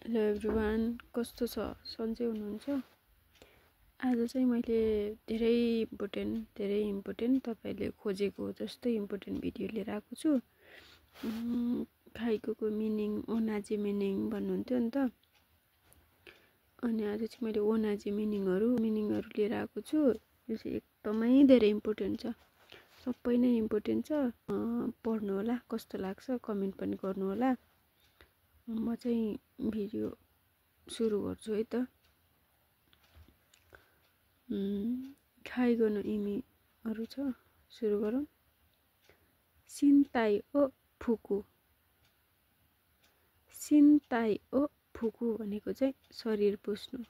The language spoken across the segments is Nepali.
हेलो एभ्रिवान, कस्तो छ? सन्चै हुनुहुन्छ? आज चाहिँ मैले धेरै इम्पोर्टेन्ट तपाईले खोजेको जस्तै इम्पोर्टेन्ट भिडियो लिएर आएको छु। खाइकोको मिनिङ, ओनाजे मिनिङ भन्नुहुन्थ्यो नि त। अनि आज चाहिँ मैले ओनाजे मिनिङहरू लिएर आएको छु। यो चाहिँ एकदमै धेरै इम्पोर्टेन्ट छ, सबै नै इम्पोर्टेन्ट छ। पढ्नु होला, कस्तो लाग्छ कमेन्ट पनि गर्नु होला। म चाहिँ भिडियो सुरु गर्छु है त। खाइगो न इमीहरू छ, सुरु गरौँ। सिन्ताई ओ फुकु। सिन्ताई ओ फुकु भनेको चाहिँ शरीर पुस्नु।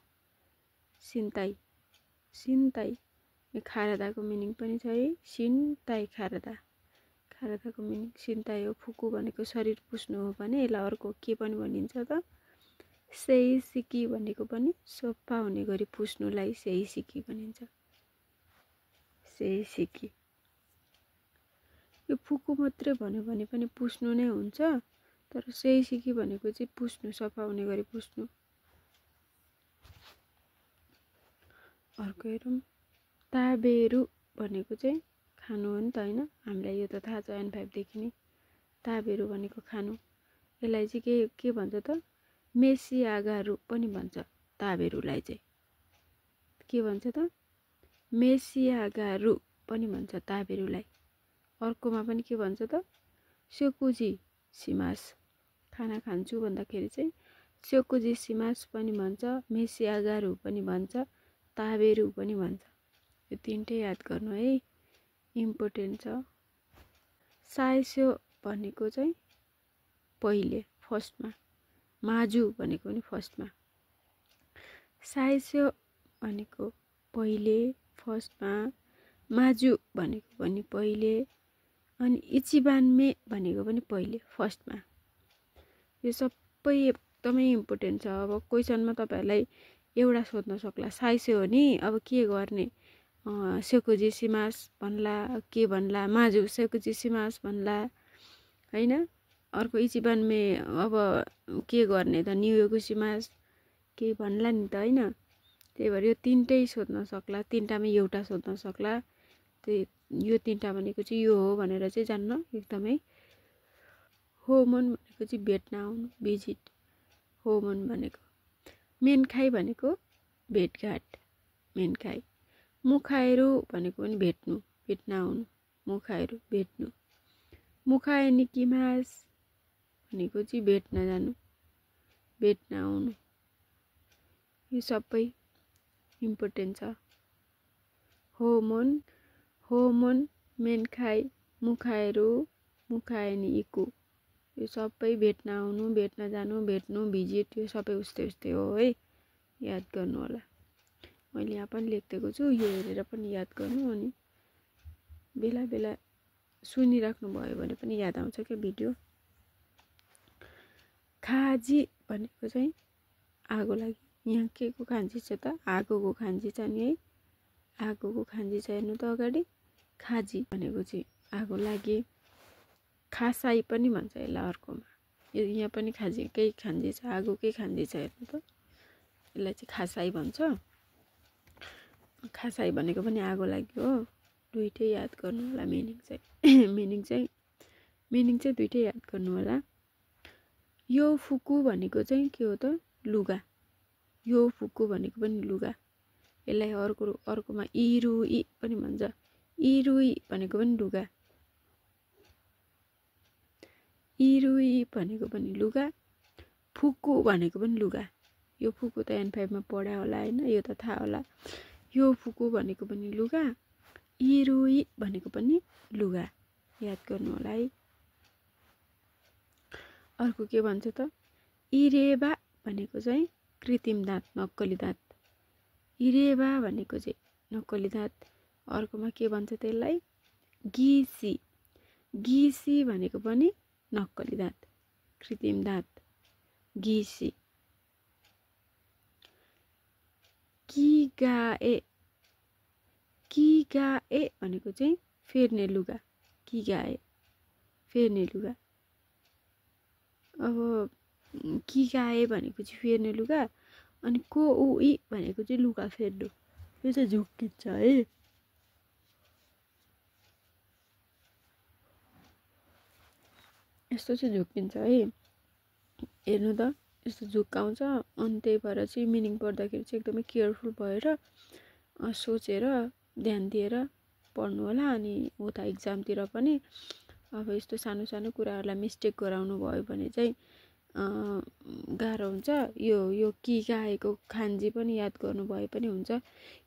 सिन्ताई खारदाको मिनिङ पनि छ है। सिन्ताई खारदाको मिनिङ सिन्ताई ओ फुकु भनेको शरीर पुस्नु हो भने यसलाई अर्को के पनि भनिन्छ त? सेइसिकी भनेको पनि सफा हुने गरी पुस्नुलाई सेइसिकी भनिन्छ। सेइसिकी। यो फुकु मात्रै भन्यो भने पनि पुस्नु नै हुन्छ, तर सेइसिकी भनेको चाहिँ पुस्नु, सफा हुने गरी पुस्नु। अर्को हेरौँ। ताबेरु भनेको चाहिँ खानु हो नि त, होइन? हामीलाई यो त थाहा छ N5 देखि नै। ताबेरु भनेको खानु। यसलाई चाहिँ के भन्छ त? मेसियागारु पनि भन्छ। ताबेरुलाई चाहिँ के भन्छ त? मेसियागारु पनि भन्छ ताबेरुलाई। अर्कोमा पनि के भन्छ त? स्योकुजी सिमास। खाना खान्छु भन्दाखेरि चाहिँ स्योकुजी सिमास पनि भन्छ, मेसियागारु पनि भन्छ, ताबेरु पनि भन्छ। यो तीनटै याद गर्नु है, इम्पोर्टेन्ट छ। साइस्यो भनेको चाहिँ पहिले, फर्स्टमा। माजु भनेको पनि फर्स्टमा। साइस्यो भनेको पहिले, फर्स्टमा। माजु भनेको पनि पहिले, अनि इचिबानमे भनेको पनि पहिले, फर्स्टमा। यो सबै एकदमै इम्पोर्टेन्ट छ। अब क्वेसनमा तपाईहरुलाई एउटा सोध्न सक्ला, साइस्यो हो नि, अब के गर्ने? स्योकुजी सिमास भन्ला, के भन्ला? माजु स्योकुजी सिमास भन्ला, हैन? अर्को इचिबानमे अब के गर्ने त? न्युयोगु सिमास के भन्ला नि त, हैन? त्यही भएर यो तीनटै सोध्न सक्ला, तीनटामै एउटा सोध्न सक्ला। यो तीनटा भनेको चाहिँ यो हो भनेर चाहिँ जान्न एकदमै। होमन भनेको चाहिँ भेट्न आउनु, भिजिट। होमन भनेको। मेनखाइ भनेको भेटघाट, मेनखाइ। मुखाएरु भनेको पनि भेट्नु, भेट्न आउनु, मुखाएरु भेट्नु। मुखाए निकिमास भनेको चाहिँ भेट्न जानु, भेट्न आउनु। यो सबै इम्पोर्टेन्ट छ। होमन, मेनखाइ, मुखाएरु, मुखाए नि इकु। यो सबै भेट्न आउनु, भेट्न जानु, भेट्नु, भिजिट, यो सबै उस्तै हो है। याद गर्नु होला। मैले यहाँ पनि लेखिदिएको छु, यो हेरेर पनि याद गर्नु। अनि बेला बेला सुनिराख्नु भयो भने पनि याद आउँछ क्या भिडियो। खाजी भनेको चाहिँ आगो लागि। यहाँ के को खान्जी छ त? आगोको खान्जी छ नि है। आगोको खान्जी छ हेर्नु त अगाडि। खाजी भनेको चाहिँ आगो लागि। खासाई पनि भन्छ यसलाई अर्कोमा। यहाँ पनि खाजीकै खान्जी छ, आगोकै खान्जी छ हेर्नु त। यसलाई चाहिँ खासाई भन्छ। खासाई भनेको पनि आगो लागि हो। दुईटै याद गर्नु होला मिनिङ चाहिँ। मिनिङ चाहिँ दुईटै याद गर्नु होला। यो फुकु भनेको चाहिँ के हो त? लुगा। यो फुकु भनेको पनि लुगा। यसलाई अर्कोमा इरुई पनि भन्छ। इरुई भनेको पनि लुगा। इरुई भनेको पनि लुगा। फुकु भनेको पनि लुगा। यो फुकु त N5 मा पढ्या होला, हैन? यो त थाहा होला। यो फुकु भनेको पनि लुगा। इरुई भनेको पनि लुगा। याद गर्नु होला है। अर्को के भन्छ त? इरेबा भनेको चाहिँ कृत्रिम दाँत, नक्कली दाँत। इरेबा भनेको चाहिँ नक्कली दाँत। अर्कोमा के भन्छ त्यसलाई? गिसी। गिसी भनेको पनि नक्कली दाँत, कृत्रिम दाँत। गिसी। किगाए। किगाए भनेको चाहिँ फेर्ने लुगा। किगाए फेर्ने लुगा। अब कि गाए भनेको चाहिँ फेर्ने लुगा, अनि को ऊ ई भनेको चाहिँ लुगा फेर्नु। यो चाहिँ झुक्किन्छ है। यस्तो चाहिँ झुक्किन्छ है, हेर्नु त यस्तो झुक्काउँछ। अनि त्यही भएर चाहिँ मिनिङ पढ्दाखेरि चाहिँ एकदमै केयरफुल भएर सोचेर ध्यान दिएर पढ्नु होला। अनि उता इक्जामतिर पनि अब यस्तो सानो सानो कुराहरूलाई मिस्टेक गराउनु भयो भने चाहिँ गाह्रो हुन्छ। यो कि गाएको खान्जी पनि याद गर्नु भए पनि हुन्छ।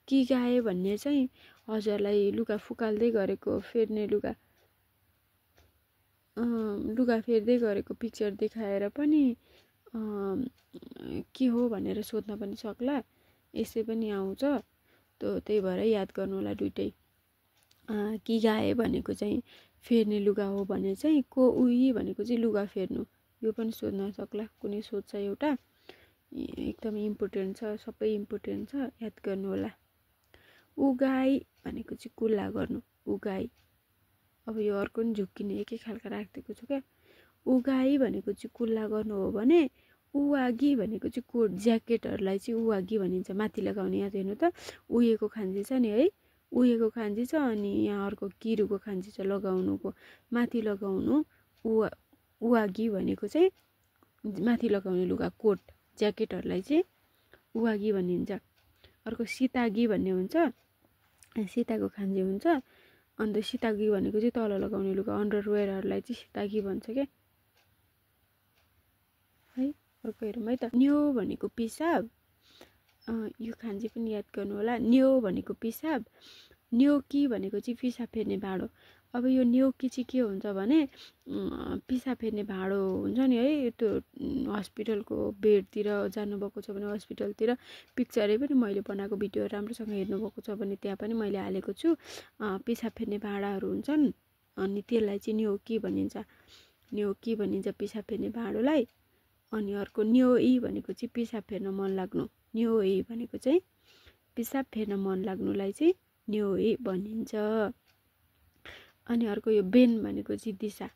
कि गाए भन्ने चाहिँ हजुरलाई लुगा फुकाल्दै गरेको फेर्ने लुगा फेर्दै गरेको पिक्चर देखाएर पनि के हो भनेर सोध्न पनि सक्ला। यसै पनि आउँछ। त्यही भएर याद गर्नु होला दुइटै। कि गाए भनेको चाहिँ फेर्ने लुगा हो भने चाहिँ को उही भनेको चाहिँ लुगा फेर्नु, यो पनि सोध्न सक्ला। कुनै सोध्छ एउटा, एकदमै इम्पोर्टेन्ट छ, सबै इम्पोर्टेन्ट छ, याद गर्नु होला। उगाई भनेको चाहिँ कुल्ला गर्नु, उगाई। अब यो अर्को नि झुक्किने एकै खालको राखिदिएको छु क्या। उगाई भनेको चाहिँ कुल्ला गर्नु हो भने उवागी भनेको चाहिँ कोट ज्याकेटहरूलाई चाहिँ उवागी भनिन्छ, माथि लगाउने। यहाँ हेर्नु त उहिएको खान्जी छ नि है, उहिएको खान्जी छ। अनि यहाँ अर्को किरुको खान्जी छ, लगाउनुको माथि लगाउनु। उवागी भनेको चाहिँ माथि लगाउने लुगा, कोट ज्याकेटहरूलाई चाहिँ उवागी भनिन्छ। अर्को सितागी भन्ने हुन्छ, सीताको खान्जी हुन्छ। अन्त सितागी भनेको चाहिँ तल लगाउने लुगा, अन्डरवेयरहरूलाई चाहिँ सितागी भन्छ क्या है। अर्को हेरौँ है त। न्यो भनेको पिसाब, यो खान्जी पनि याद गर्नु होला। न्यो भनेको पिसाब, न्योकी भनेको चाहिँ पिसाब फेर्ने भाँडो। अब यो न्योकी चाहिँ के हुन्छ भने पिसाब फेर्ने भाँडो हुन्छ नि है। त्यो हस्पिटलको बेडतिर जानुभएको छ भने हस्पिटलतिर पिक्चरै पनि मैले बनाएको भिडियो राम्रोसँग हेर्नुभएको छ भने त्यहाँ पनि मैले हालेको छु। पिसाब फेर्ने भाँडाहरू हुन्छन्, अनि त्यसलाई चाहिँ न्योकी भनिन्छ, न्योकी भनिन्छ पिसाब फेर्ने भाँडोलाई। अनि अर्को न्योई भनेको चाहिँ पिसाब फेर्न मन लाग्नु, न्योई भनेको चाहिँ पिसाब फेर्न मन लाग्नुलाई चाहिँ न्योई भनिन्छ। अनि अर्को यो बेन भनेको चाहिँ दिशा,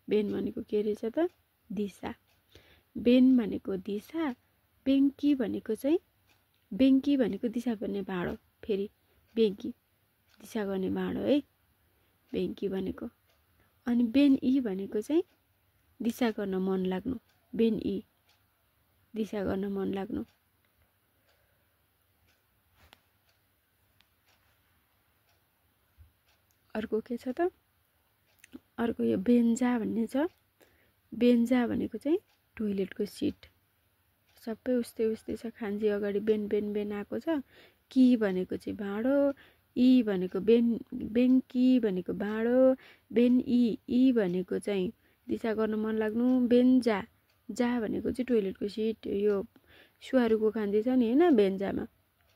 बेन भनेको के रहेछ त दिशा, बेन भनेको दिशा। बेङ्की भनेको चाहिँ, बेङ्की भनेको दिशा फेर्ने भाँडो, फेरि बेङ्की दिशा गर्ने भाँडो है बेङ्की भनेको। अनि बेन ई भनेको चाहिँ दिशा गर्न मन लाग्नु, बेन ई दिशा गर्न मन लाग्नु। अर्को के छ त, अर्को यो बेन्जा भन्ने छ। बेन्जा भनेको चाहिँ टोइलेटको सिट, सबै उस्तै उस्तै छ। खान्जी अगाडि बेन बेन बेन आएको छ। कि भनेको चाहिँ भाँडो, ई भनेको बेङ्की भनेको भाँडो, बेन ई भनेको चाहिँ दिशा गर्न मन लाग्नु, बेन्जा जा भनेको चाहिँ टोइलेटको सिट। यो सुहारुको खान्जी छ नि होइन, बेन्जामा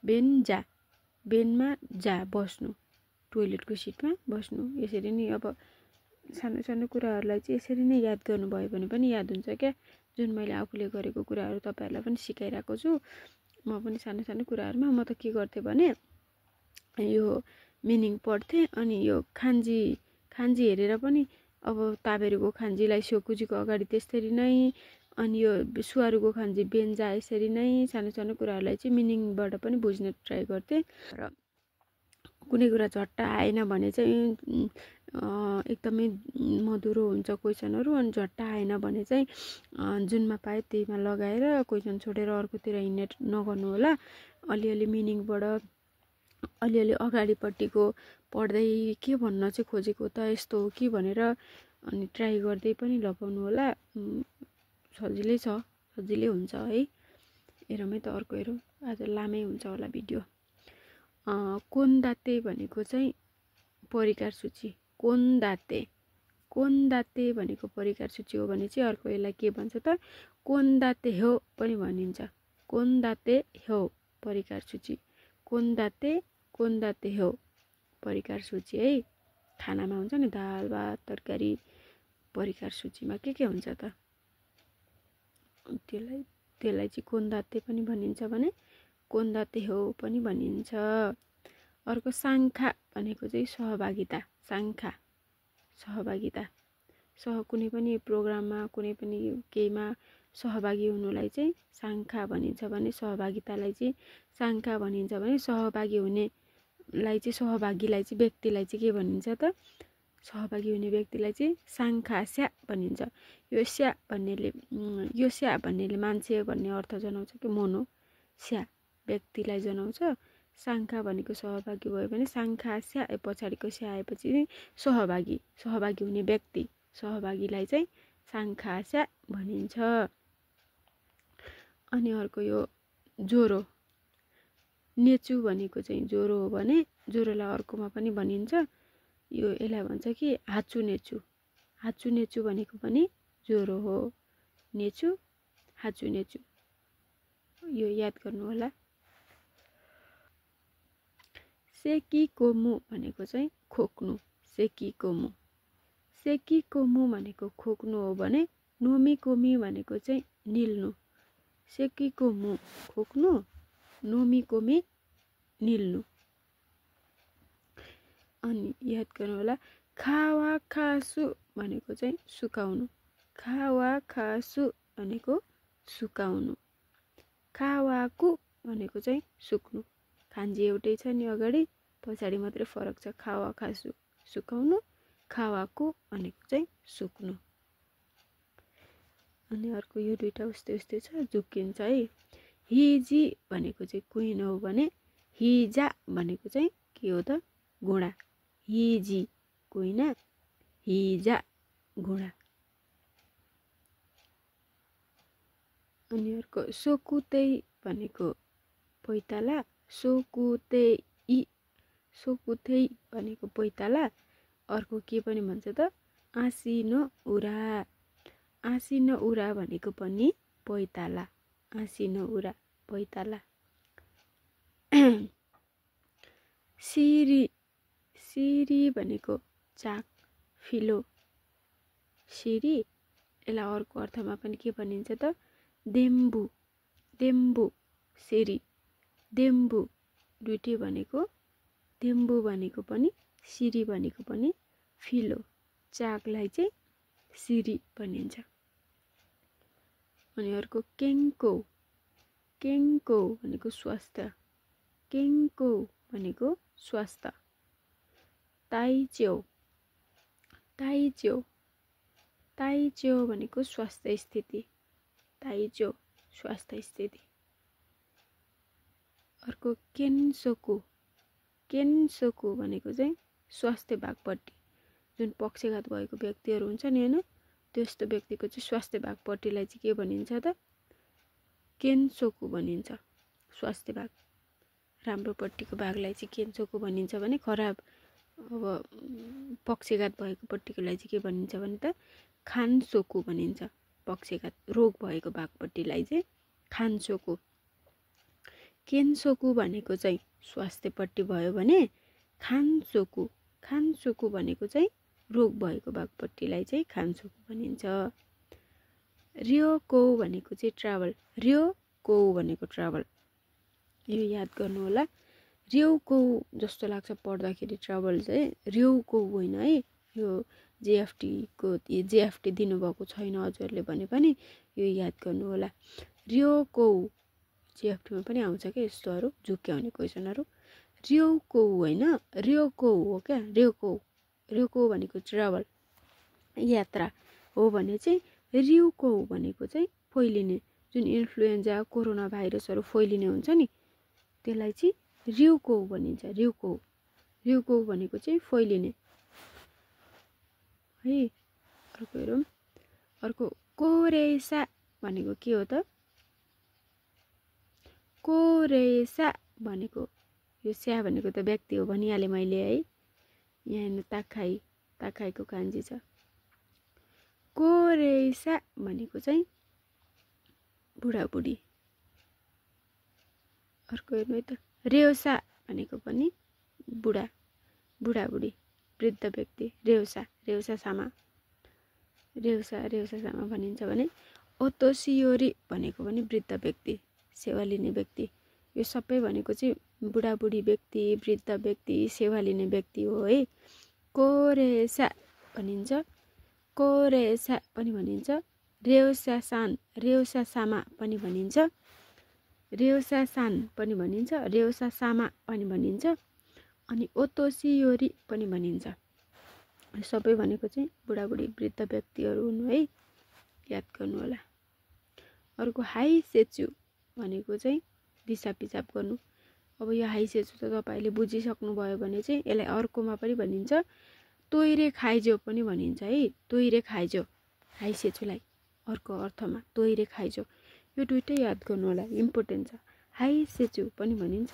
बेन्जा, बेनमा जा बस्नु, टोइलेटको सिटमा बस्नु। यसरी नै अब सानो सानो कुराहरूलाई चाहिँ यसरी नै याद गर्नुभयो भने पनि याद हुन्छ क्या। जुन मैले आफूले गरेको कुराहरू तपाईँहरूलाई पनि सिकाइरहेको छु। म पनि सानो सानो कुराहरूमा म त के गर्थेँ भने यो मिनिङ पढ्थेँ, अनि यो खान्जी हेरेर पनि अब ताबेरुको खान्जीलाई सोकुजीको अगाडि त्यसरी नै, अनि यो सुहारुको खान्जी बेन्जा यसरी नै सानो सानो कुराहरूलाई चाहिँ मिनिङबाट पनि बुझ्न ट्राई गर्थेँ। र कुनै कुरा झट्ट आएन भने चाहिँ एकदमै मधुरो हुन्छ क्वेसनहरू, अनि झट्ट आएन भने चाहिँ जुनमा पाए त्यहीमा लगाएर क्वेसन छोडेर अर्कोतिर हिँड्ने नगर्नु होला। अलिअलि मिनिङबाट अलिअलि अगाडिपट्टिको पढ्दै के भन्न चाहिँ खोजेको त यस्तो हो कि भनेर अनि ट्राई गर्दै पनि लगाउनु होला। सजिलै छ, सजिलै हुन्छ है। हेरौँ है त अर्को हेरौँ, आज लामै हुन्छ होला भिडियो। कोन्दाते भनेको चाहिँ परिकार सूची, कोन्दाते भनेको परिकार सूची हो भने चाहिँ अर्को यसलाई के भन्छ त कोन्दाते हो पनि भनिन्छ, कोन्दाते हो परिकार सूची, कोन्दाते हो परिकार सूची है। खानामा हुन्छ नि दाल भात तरकारी, परिकार सूचीमा के हुन्छ त त्यसलाई चाहिँ कोन्दाते पनि भनिन्छ भने कोन्दाते हो पनि भनिन्छ। अर्को साङ्खा भनेको चाहिँ सहभागिता, साङ्खा सहभागिता, कुनै पनि प्रोग्राममा कुनै पनि केहीमा सहभागी हुनुलाई चाहिँ साङ्खा भनिन्छ भने सहभागितालाई चाहिँ साङ्खा भनिन्छ भने सहभागी हुनेलाई चाहिँ सहभागीलाई चाहिँ व्यक्तिलाई चाहिँ के भनिन्छ त सहभागी हुने व्यक्तिलाई चाहिँ साङ्खा स्या भनिन्छ। यो स्या भन्नेले मान्छे भन्ने अर्थ जनाउँछ कि मोनो स्या व्यक्तिलाई जनाउँछ। साङ्खा भनेको सहभागी भयो भने साङ्खा स्या पछाडिको स्या आएपछि सहभागी हुने व्यक्ति सहभागीलाई चाहिँ साङ्खा स्या भनिन्छ। अनि अर्को यो ज्वरो नेचु भनेको चाहिँ ज्वरो हो भने ज्वरोलाई अर्कोमा पनि भनिन्छ। यो यसलाई भन्छ कि हाचु नेचु भनेको पनि ज्वरो हो। नेचु हाचु नेचु यो याद गर्नु होला। सेकिकोमु भनेको चाहिँ खोक्नु। सेकिकोमु भनेको खोक्नु हो भने नोमिकोमी भनेको चाहिँ निल्नु। सेकिकोमु खोक्नु, नोमिकोमी निल्नु। अनि याद गर्नु होला खावाखासु भनेको चाहिँ सुकाउनु। खावाखासु भनेको सुकाउनु। खावाकु भनेको चाहिँ सुक्नु। खान्जी एउटै छ नि अगाडि, पछाडि मात्रै फरक छ। खावाखासु सुकाउनु, खावाकु भनेको चाहिँ सुक्नु। अनि अर्को यो दुईटा उस्तै छ, झुक्किन्छ है। हिजी भनेको चाहिँ कुइन हो भने हिजा भनेको चाहिँ के हो त घोडा। हिजी कुइना, हिजा घोडा। अनि अर्को सोकुतेई भनेको पैताला। सोकुतेई भनेको पैताला। अर्को के पनि भन्छ त आसिनो उरा भनेको पनि पैताला। आसिनो उरा पैताला। सिरी भनेको चाक फिलो। सिरी यसलाई अर्को अर्थमा पनि के भनिन्छ त देम्बु सिरी। देम्बु दुईटै भनेको देम्बु भनेको पनि सिरी भनेको पनि फिलो। चाकलाई चाहिँ सिरी भनिन्छ। अनि अर्को केङ्को भनेको स्वास्थ्य। केङ्को भनेको स्वास्थ्य। ताइच्यो भनेको स्वास्थ्य स्थिति। ताइच्यो स्वास्थ्य स्थिति। अर्को केन्सोकु भनेको चाहिँ स्वास्थ्य भागपट्टि। जुन पक्षघात भएको व्यक्तिहरू हुन्छ नि होइन, त्यस्तो व्यक्तिको चाहिँ स्वास्थ्य भागपट्टिलाई चाहिँ के भनिन्छ त केन्सोकु भनिन्छ। स्वास्थ्य भाग राम्रोपट्टिको भागलाई चाहिँ केन्सोकु भनिन्छ भने खराब अब पक्षघात भएको पट्टिकोलाई चाहिँ के भनिन्छ भने त खान्सोकु भनिन्छ। पक्षघात रोग भएको भागपट्टिलाई चाहिँ खान्सोकु। केन्सोकु भनेको चाहिँ स्वास्थ्यपट्टि भयो भने खान्सोकु भनेको चाहिँ रोग भएको भागपट्टिलाई चाहिँ खान्सोकु भनिन्छ। रियोको भनेको चाहिँ ट्राभल। रियोको भनेको ट्राभल। यो याद गर्नु होला। रियोको जस्तो लाग्छ पढ्दाखेरि ट्राभल चाहिँ रियोको होइन है। यो जेएफटी दिनुभएको छैन हजुरले भने पनि यो याद गर्नु होला। रियोको जेएफटीमा पनि आउँछ क्या यस्तोहरू झुक्क्याउने क्वेसनहरू। रियोको होइन रियोको हो क्या। रियोको भनेको ट्राभल यात्रा हो भने चाहिँ रियोको भनेको चाहिँ फैलिने जुन इन्फ्लुएन्जा कोरोना भाइरसहरू फैलिने हुन्छ नि त्यसलाई चाहिँ रियोको भनिन्छ। रियोको भनेको चाहिँ फैलिने है। अर्को हेरौँ। अर्को कोरेसा भनेको के हो त कोरेसा भनेको यो स्या भनेको त व्यक्ति हो भनिहालेँ मैले है। यहाँ हेर्नु ताखाइको कान्जी छ। कोरेसा भनेको चाहिँ बुढाबुढी। अर्को हेर्नु है त रेउसा भनेको पनि बुढाबुढी वृद्ध व्यक्ति। रेउसा सामा भनिन्छ भने ओतोसियोरी भनेको पनि वृद्ध व्यक्ति सेवा लिने व्यक्ति। यो सबै भनेको चाहिँ बुढाबुढी व्यक्ति वृद्ध व्यक्ति सेवा लिने व्यक्ति हो है। कोरेसा भनिन्छ। कोरेसा पनि भनिन्छ। रेओसासान रेओसासामा पनि भनिन्छ, रेओसासान पनि भनिन्छ, रेओसासामा पनि भनिन्छ, अनि ओतोसियोरी पनि भनिन्छ। सबै भनेको चाहिँ बुढाबुढी वृद्ध व्यक्तिहरू हुन् है, याद गर्नु होला। अर्को हाई सेचु भनेको चाहिँ दिसा पिसाब गर्नु। अब यो हाई सेचु त तपाईँले बुझिसक्नु भयो भने चाहिँ यसलाई अर्कोमा पनि भनिन्छ तोइरे खाइजो पनि भनिन्छ है। तोइरे खाइजो हाई सेचुलाई अर्को अर्थमा तोइरे खाइजो, यो दुइटै याद गर्नु होला, इम्पोर्टेन्ट छ। हाई सेचु पनि भनिन्छ,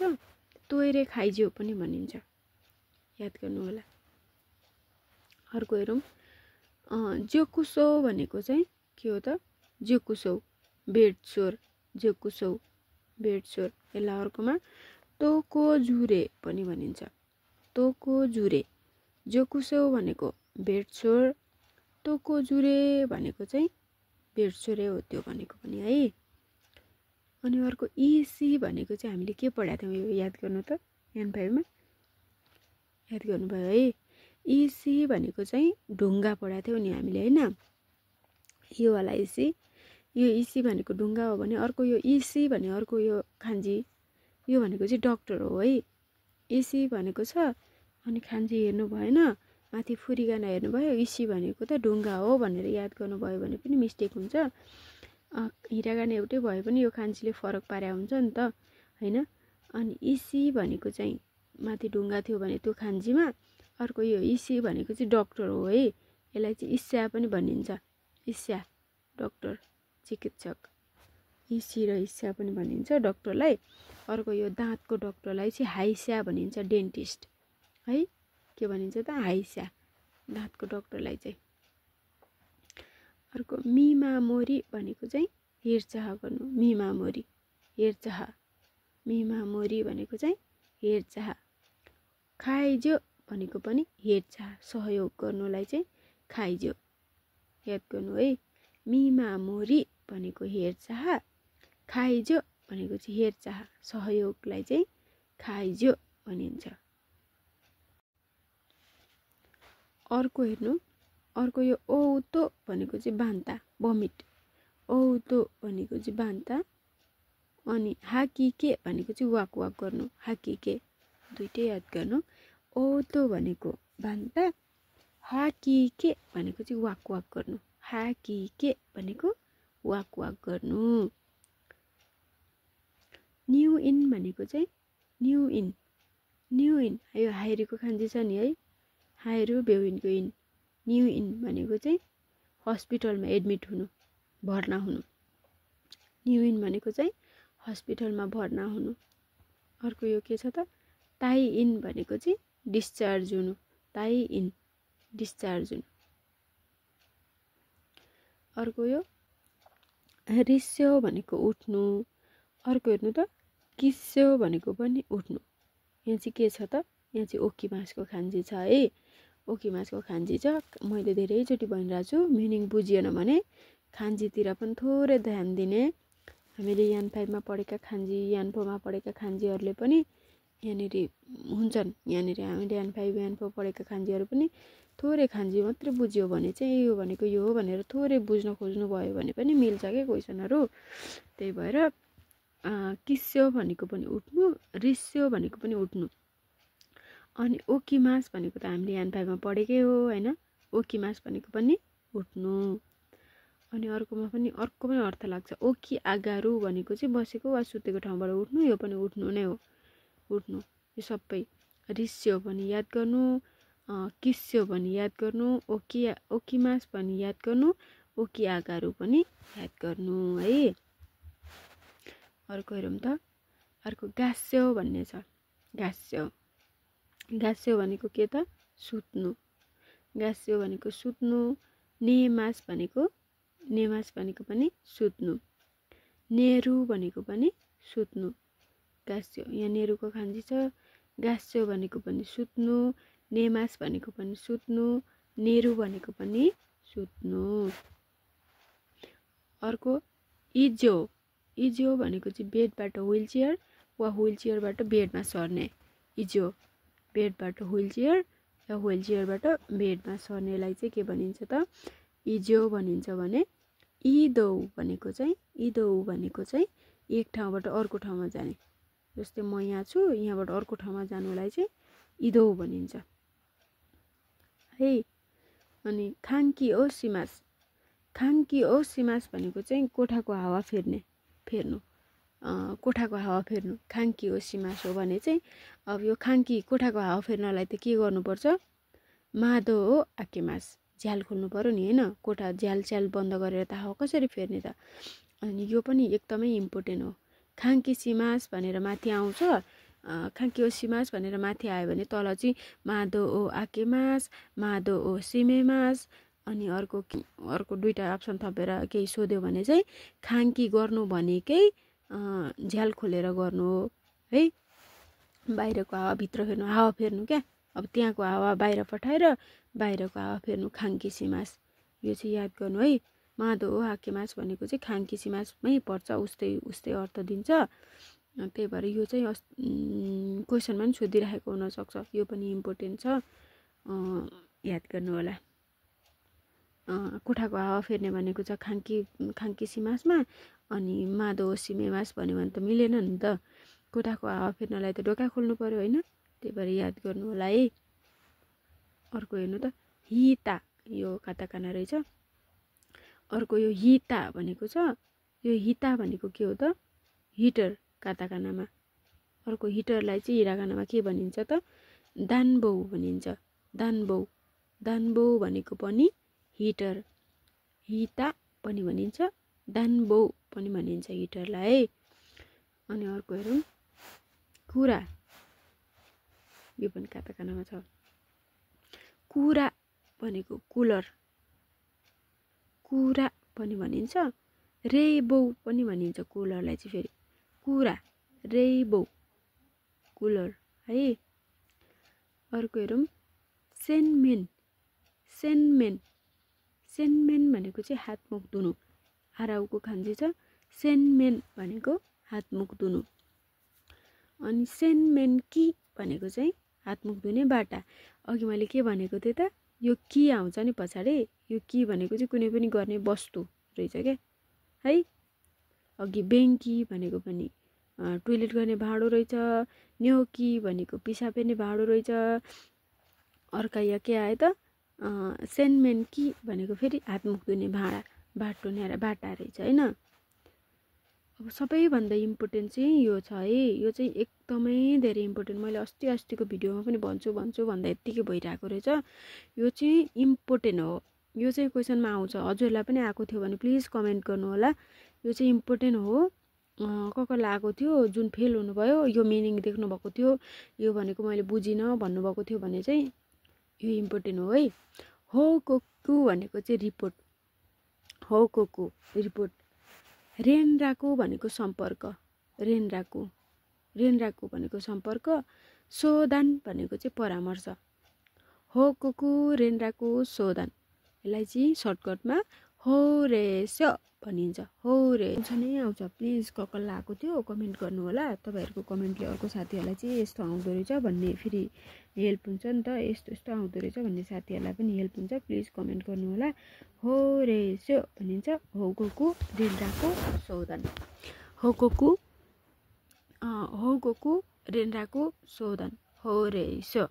तोइरे खाइजो पनि भनिन्छ, याद गर्नु होला। अर्को हेरौँ, जोकुसो भनेको चाहिँ के हो त? जोकुसो बेडसोर, जोकुसो बेडसोर। यसलाई अर्कोमा तोकोजुरे पनि भनिन्छ, तोकोजुरे। जोकुसो भनेको बेडसोर, तोकोजुरे भनेको चाहिँ बेडसोरै हो त्यो भनेको पनि है। अनि अर्को इसी भनेको चाहिँ हामीले के पढाएको थियौँ, यो याद गर्नु त, N5 मा याद गर्नुभयो है। इसी भनेको चाहिँ ढुङ्गा पढाएको थियौँ नि हामीले होइन, यो वाला इसी, यो इसी भनेको ढुङ्गा हो भने अर्को यो इसी भने अर्को यो खान्जी, यो भनेको चाहिँ डक्टर हो है। इसी भनेको छ, अनि खान्जी हेर्नु भएन, माथि फुरिगान हेर्नुभयो, इसी भनेको त ढुङ्गा हो भनेर याद गर्नुभयो भने पनि मिस्टेक हुन्छ। हिरागाना एउटै भए पनि यो खान्जीले फरक पारे हुन्छ नि त होइन। अनि इसी भनेको चाहिँ माथि ढुङ्गा थियो भने त्यो खान्जीमा, अर्को यो इसी भनेको चाहिँ डक्टर हो है। यसलाई चाहिँ इस्या पनि भनिन्छ, इस्या डक्टर चिकित्सक, इसी र इस्या पनि भनिन्छ डक्टरलाई। अर्को यो दाँतको डक्टरलाई चाहिँ हाइस्या भनिन्छ, डेन्टिस्ट है। के भनिन्छ त? हाइस्या, दाँतको डक्टरलाई चाहिँ। अर्को मिमामोरी भनेको चाहिँ हेरचाह गर्नु, मिमामोरी हेरचाह, मिमामोरी भनेको चाहिँ हेरचाह। खाइजो भनेको पनि हेरचाह, सहयोग गर्नुलाई चाहिँ खाइजो, याद गर्नु है। मिमामोरी भनेको हेरचाह, खाइजो भनेको चाहिँ हेरचाह, सहयोगलाई चाहिँ खाइजो भनिन्छ। अर्को हेर्नु, अर्को यो औतो भनेको चाहिँ बान्ता, भमिट, औतो भनेको चाहिँ बान्ता। अनि हाकिके भनेको चाहिँ वाक वाक गर्नु, हाकिके, दुइटै याद गर्नु। औतो भनेको बान्ता, हाकिके भनेको चाहिँ वाक वाक गर्नु, हाकिके भनेको वाक वाक गर्नु। न्यु इन भनेको चाहिँ न्यु इन, न्यु इन, यो हाइरीको खान्जी छ नि है, हाइरो बेउइनको इन। न्यु इन भनेको चाहिँ हस्पिटलमा एडमिट हुनु, भर्ना हुनु। न्यु इन भनेको चाहिँ हस्पिटलमा भर्ना हुनु। अर्को यो के छ त? ताई इन भनेको चाहिँ डिस्चार्ज हुनु, ताई इन, डिस्चार्ज हुनु। अर्को यो रिस्यो भनेको उठ्नु। अर्को हेर्नु त, किस्यो भनेको पनि उठ्नु। यहाँ चाहिँ के छ त? यहाँ चाहिँ ओकिमासको खान्जी छ है, ओकिमासको खान्जी छ। मैले धेरैचोटि भनिरहेको छु, मिनिङ बुझिएन भने खान्जीतिर पनि थोरै ध्यान दिने। हामीले N5 मा पढेका खान्जी, N4 मा पढेका खान्जीहरूले पनि यहाँनिर हुन्छन्। यहाँनिर हामीले N5 N4 पढेका खान्जीहरू पनि थोरै खान्जी मात्रै बुझ्यो भने चाहिँ यो भनेको यो हो भनेर थोरै बुझ्न खोज्नु भयो भने पनि मिल्छ क्या क्वेसनहरू। त्यही भएर किस्यो भनेको पनि उठ्नु, रिस्यो भनेको पनि उठ्नु। अनि ओकिमास भनेको त हामीले N5 मा पढेकै हो होइन, ओकिमास भनेको पनि उठ्नु। अनि अर्को पनि अर्थ लाग्छ, ओकी आगारु भनेको चाहिँ बसेको वा सुतेको ठाउँबाट उठ्नु, यो पनि उठ्नु नै हो, उठ्नु। यो सबै रिस्यो पनि याद गर्नु, किस्यो पनि याद गर्नु, ओकिमास पनि याद गर्नु, ओकी आगारु पनि याद गर्नु है। अर्को हेरौँ त, अर्को गास्यो भन्ने छ, गास्यो, गास्यो भनेको के त? सुत्नु, गास्यो भनेको सुत्नु। नेमास भनेको पनि सुत्नु, नेरु भनेको पनि सुत्नु, गास्यो। यहाँ नेरुको खान्जी छ, गास्यो भनेको पनि सुत्नु, नेमास भनेको पनि सुत्नु, नेरु भनेको पनि सुत्नु। अर्को इजो, इजो भनेको चाहिँ बेडबाट व्हिलचेयर वा व्हिलचेयरबाट बेडमा सर्ने, इजो, बेडबाट व्हिलचेयर या व्हिलचेयरबाट बेडमा सर्नेलाई चाहिँ के भनिन्छ त? इजो भनिन्छ भने इदौ भनेको चाहिँ एक ठाउँबाट अर्को ठाउँमा जाने। जस्तै म यहाँ छु, यहाँबाट अर्को ठाउँमा जानुलाई चाहिँ इदौ भनिन्छ है। अनि खाङ्की ओ सिमास भनेको चाहिँ कोठाको हावा फेर्नु कोठाको हावा फेर्नु खाङ्की ओ सिमास हो भने चाहिँ अब यो खाङ्की कोठाको हावा फेर्नलाई त के गर्नुपर्छ, मादो हो आकेमास, झ्याल खोल्नु पर्यो नि होइन। कोठा झ्याल बन्द गरेर त हावा कसरी फेर्ने त। अनि यो पनि एकदमै इम्पोर्टेन्ट हो। खाङ्की सिमास भनेर माथि आउँछ, खाङ्की ओ सिमास भनेर माथि आयो भने तल चाहिँ मादो ओ आकेमास, मादो ओ सिमेमास। अनि अर्को दुईवटा अप्सन थपेर केही सोध्यो भने चाहिँ खाङ्की गर्नु भनेकै झ्याल खोलेर गर्नु हो है। बाहिरको हावा भित्र फेर्नु, हावा फेर्नु क्या। अब त्यहाँको हावा बाहिर पठाएर बाहिरको हावा फेर्नु खाङ्की सिमास। यो चाहिँ याद गर्नु है। मादो हो आकेमास भनेको चाहिँ खाङ्की सिमासमै पर्छ, उस्तै अर्थ दिन्छ। त्यही भएर यो चाहिँ क्वेसनमा पनि सोधिरहेको हुनसक्छ, यो पनि इम्पोर्टेन्ट छ, याद गर्नु होला। कोठाको हावा फेर्ने भनेको छ खाङ्की सिमासमा, अनि मादो सिमेमास भन्यो भने त मिलेन नि त। कोठाको हावा फेर्नलाई त ढोका खोल्नु पर्यो होइन, त्यही भएर याद गर्नु होला है। अर्को हेर्नु त, हिता, यो काताकाना रहेछ। अर्को यो हिता भनेको छ, यो हिता भनेको के हो त, हिटर काताकानामा। अर्को हिटरलाई चाहिँ हिराकानामा के भनिन्छ त, दानबौ भनिन्छ। दानबौ भनेको पनि हिटर, हिता पनि भनिन्छ, दानबौ पनि भनिन्छ हिटरलाई। अनि अर्को हेरौँ, कुरा, यो पनि काताकानामा छ। कुरा भनेको कुलर, कुरा पनि भनिन्छ, रेबौ पनि भनिन्छ कुलरलाई चाहिँ फेरि। कुरा, रेबौ, कुलर है। अर्को हेरौँ, सेनमेन भनेको चाहिँ हातमुख धुनु, आराउको खान्जी छ। सेनमेन भनेको हातमुख धुनु। अनि सेनमेनकी भनेको चाहिँ हातमुख धुने बाटा। अघि मैले के भनेको थिएँ त, यो कि आउँछ नि पछाडि, यो कि भनेको चाहिँ कुनै पनि गर्ने वस्तु रहेछ क्या है। अघि बेङ्की भनेको पनि टोइलेट गर्ने भाँडो रहेछ, न्योकी भनेको पिसाब फेर्ने भाँडो रहेछ। अर्का यहाँ के आयो त, सेनमेनकी भनेको फेरि हातमुख धुने बाटा रहेछ होइन। अब सबैभन्दा इम्पोर्टेन्ट चाहिँ यो छ है, यो चाहिँ एकदमै धेरै इम्पोर्टेन्ट। मैले अस्तिको भिडियोमा पनि भन्छु भन्दा यत्तिकै भइरहेको रहेछ। यो चाहिँ इम्पोर्टेन्ट हो, यो चाहिँ क्वेसनमा आउँछ। हजुरलाई पनि आएको थियो भने प्लिज कमेन्ट गर्नु होला। यो चाहिँ इम्पोर्टेन्ट हो, कसलाई आएको थियो, जुन फेल हुनुभयो, यो मिनिङ देख्नुभएको थियो, यो भनेको मैले बुझिनँ भन्नुभएको थियो भने चाहिँ यो इम्पोर्टेन्ट हो है। हो कोकु भनेको चाहिँ रिपोर्ट, हो कोकु रिपोर्ट। रेनराको भनेको सम्पर्क, रेनराको भनेको सम्पर्क। सोदान भनेको चाहिँ परामर्श। हो कोकु रेनराको सोदान, यसलाई चाहिँ सर्टकटमा होरेस्यो भनिन्छ। होरेछ नै आउँछ। प्लिज कसलाई आएको थियो कमेन्ट गर्नु होला। तपाईँहरूको कमेन्टले अर्को साथीहरूलाई चाहिँ यस्तो आउँदो रहेछ भन्ने फेरि हेल्प हुन्छ नि त, यस्तो आउँदो रहेछ भन्ने साथीहरूलाई पनि हेल्प हुन्छ। प्लिज कमेन्ट गर्नु होला। होरेस्यो भनिन्छ, होगोकु रेनराको सौदान। होगोकु रेनराको सौदान, होरेस्यो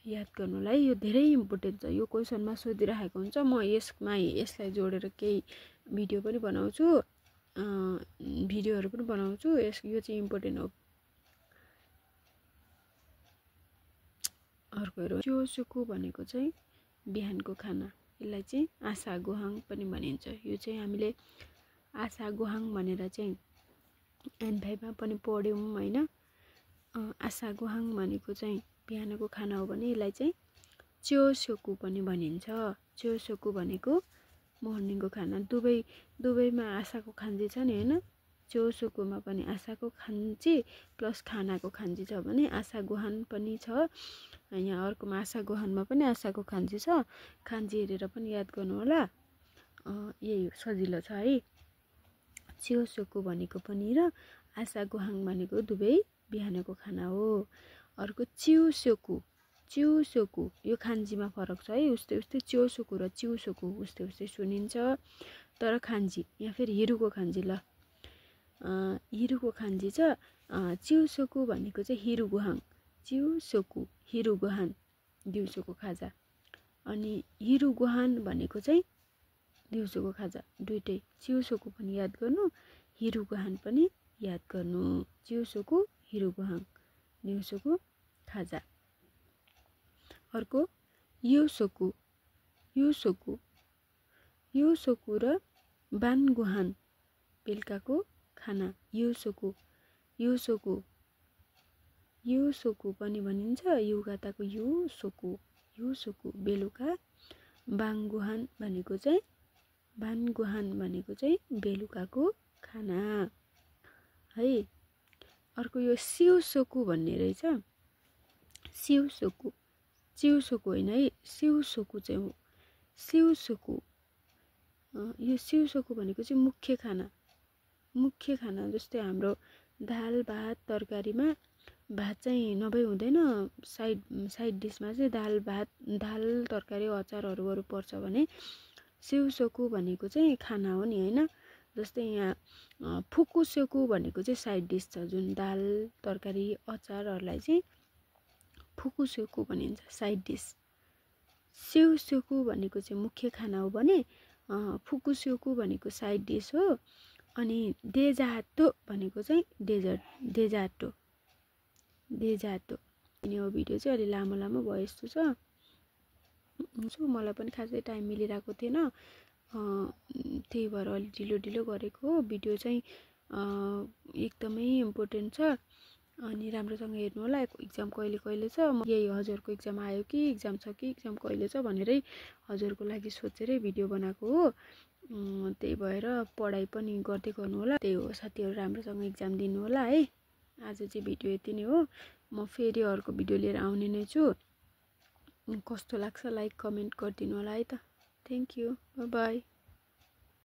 याद गर्नुलाई। यो धेरै इम्पोर्टेन्ट छ, यो क्वेसनमा सोधिरहेको हुन्छ। म यसलाई जोडेर केही भिडियो पनि बनाउँछु, भिडियोहरू पनि बनाउँछु। यो चाहिँ इम्पोर्टेन्ट हो। अर्कोहरू च्योसुकु भनेको चाहिँ बिहानको खाना, यसलाई चाहिँ आशा गुहाङ पनि भनिन्छ। यो चाहिँ हामीले आशा गुहाङ भनेर चाहिँ N5मा पनि पढ्यौँ होइन। आशा गुहाङ भनेको चाहिँ बिहानको खाना हो भने यसलाई चाहिँ च्योसोकु पनि भनिन्छ। च्योसोकु भनेको मर्निङको खाना। दुबईमा आशाको खान्जी छ नि होइन, च्योसोकुमा पनि आशाको खान्जी प्लस खानाको खान्जी छ भने आशा गुहान पनि छ। यहाँ अर्कोमा आशा गुहानमा पनि आशाको खान्जी छ। खान्जी हेरेर पनि याद गर्नु होला, यही सजिलो छ है। च्योसोकु भनेको पनि र आशा गुहाङ भनेको दुवै बिहानको खाना हो। अर्को चिउसोकु चिउसोकु यो खान्जीमा फरक छ है। उस्तै उस्तै च्योसोकु र चिउसोकु उस्तै उस्तै सुनिन्छ, तर खान्जी यहाँ फेरि हिरुको खान्जी। ल हिरुको खान्जी छ चिउसोकु भनेको चाहिँ हिरुगुहाङ, चिउसोकु हिरुगुहान दिउँसोको खाजा, अनि हिरुगुहान भनेको चाहिँ दिउँसोको खाजा दुइटै। चिउसोकु पनि याद गर्नु, हिरुगुहान पनि याद गर्नु। चिउसोकु हिरुगुहान दिउँसोको खाजा। अर्को युसोकु, युसोकु युसोकु र बानगुहान बेलुकाको खाना। युसोकु, युसोकु युसोकु पनि भनिन्छ, युगाताको युसोकु, युसोकु बेलुका। बाङगुहान भनेको चाहिँ बानगुहान भनेको चाहिँ बेलुकाको खाना है। अर्को यो सिउसोकु भन्ने रहेछ, सिउसोकु, चिउसोकु होइन है, सिउसोकु चाहिँ हो। सिउसोकु यो सिउसोकु भनेको चाहिँ मुख्य खाना, मुख्य खाना। जस्तै हाम्रो दाल भात तरकारीमा भात चाहिँ नभई हुँदैन, साइड डिसमा चाहिँ दाल भात, दाल तरकारी अचारहरू पर्छ भने सिउसोकु भनेको चाहिँ खाना हो नि होइन। जस्तै यहाँ फुकुसोकु भनेको चाहिँ साइड डिस छ, जुन दाल तरकारी अचारहरूलाई चाहिँ फुकुसोकु भनिन्छ, साइड डिस। सिउसोकु भनेको चाहिँ मुख्य खाना हो भने फुकुसोकु भनेको साइड डिस हो। अनि डेजाटो भनेको चाहिँ डेजर्ट, डेजाटो, डेजाटो। अनि यो भिडियो चाहिँ अलि लामो लामो भयो जस्तो छ। मलाई पनि खासै टाइम मिलिरहेको थिएन, त्यही भएर अलि ढिलो ढिलो गरेको हो। भिडियो चाहिँ एकदमै इम्पोर्टेन्ट छ, अनि राम्रोसँग हेर्नु होला। इक्जाम कहिले कहिले छ, यही हजुरको इक्जाम आयो कि इक्जाम छ कि इक्जाम कहिले छ भनेरै हजुरको लागि सोचेरै भिडियो बनाएको हो। त्यही भएर पढाइ पनि गर्दै गर्नु होला। त्यही हो साथीहरू, राम्रोसँग इक्जाम दिनु होला है। आज चाहिँ भिडियो यति नै हो। म फेरि अर्को भिडियो लिएर आउने नै छु। कस्तो लाग्छ लाइक कमेन्ट गरिदिनु होला है त। Thank you, by by.